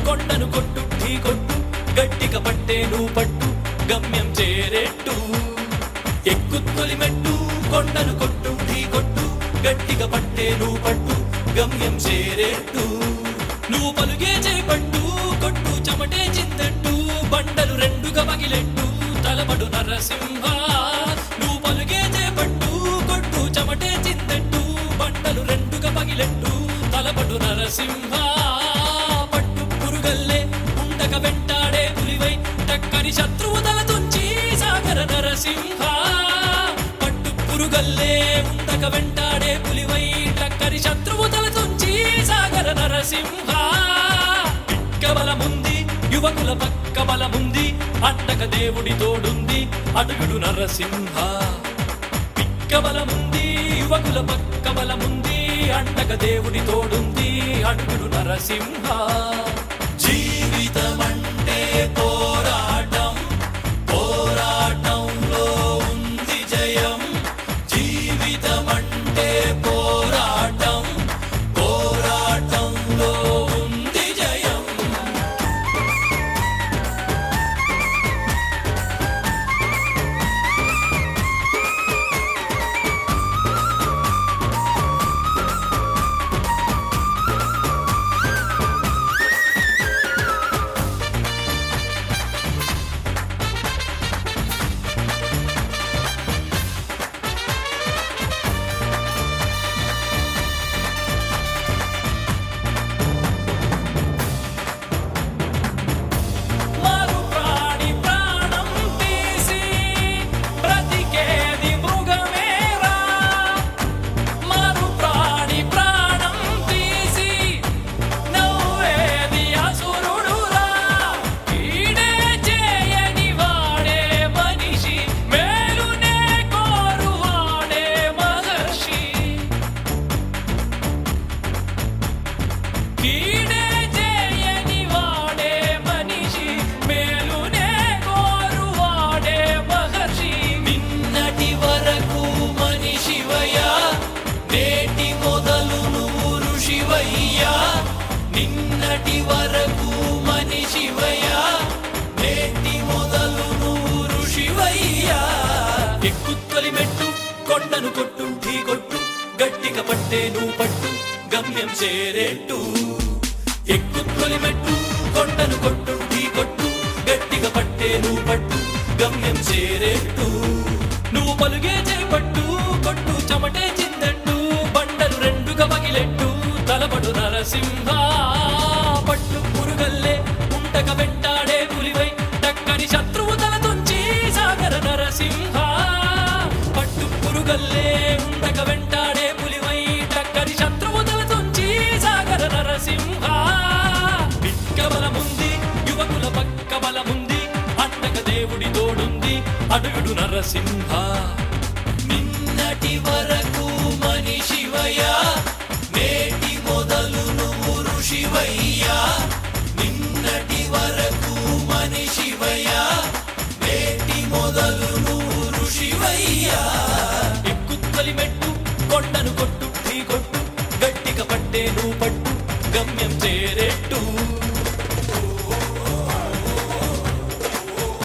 కొండను కొట్టు ఢీ కొట్టు గట్టిగా పట్టే నువ్వు పట్టు గమ్యం చేరేట్టు. ఎక్కు తొలిమెట్టు కొండను కొట్టు ఢీ కొట్టు గట్టిగా పట్టే నువ్వు పట్టు గమ్యం చేరేట్టు. నువ్వు పలుగే చేపట్టు కొట్టు చెమటే చిందట్టు బండలు రెండుగా పగిలెట్టు తలబడు నరసింహ. నువ్వు పలుగే చేపట్టు కొట్టు చెమటే చిందట్టు బండలు రెండుగా పగిలెట్టు తలబడు నరసింహ. వెంటాడే పులివై టక్కని శత్రువు తల తుంచి సాగర నరసింహ. పట్టు పురుగల్లే ఉండక వెంటాడే పులివై టక్కని శత్రువు తల తుంచి సాగర నరసింహ. పిక్క బలముంది యువకుల పక్క బలముంది అండక దేవుడి తోడుంది అడుగుడు నరసింహ. పిక్క బలముంది యువకుల పక్క బలముంది అండక దేవుడి తోడుంది అడుగుడు నరసింహ. జీవితమంటే పోరాటం పోరాటంలో ఉంది జయం. జీవితమంటే పోరాటం పోరాటంలో ఉంది జయం. నిన్నటి వరకు మనిషివయ్యా నేటి మొదలు నువ్వు ఋషివయ్యా. ఎక్కు తొలిమెట్టు కొండను కొట్టు ఢీ కొట్టు గట్టిగా పట్టే నువ్వు పట్టు గమ్యం చేరేట్టు. ఎక్కు తొలిమెట్టు కొండను కొట్టు ఢీ కొట్టు గట్టిగా పట్టే నువ్వు పట్టు గమ్యం చేరేట్టు. నువ్వు పలుగే చేపట్టు కొట్టు చెమటే చిందట్టు బండలు రెండుగా పగిలెట్టు తలబడు నరసింహ. పట్టు పురుగల్లే ఉండక వెంటాడే పులివై టక్కని శత్రువు తల తుంచి సాగర నరసింహ. పట్టు పురుగల్లే ఉండక వెంటాడే పులివై టక్కని శత్రువు తల తుంచి సాగర నరసింహ. పిక్క బలముంది యువకుల పక్క బలముంది అండక దేవుడి తోడుంది అడుగుడు నరసింహ. నిన్నటి వరకు మనిషివయ్యా నేటి మొదలు నువ్వు ఋషివయ్యా. నిన్నటి వరకు మనిషివయ్యా నేటి మొదలు నువ్వు ఋషివయ్యా. ఎక్కు తొలిమెట్టు కొండను కొట్టు ఢీ కొట్టు గట్టిగా పట్టే నువ్వు పట్టు గమ్యం చేరేట్టు.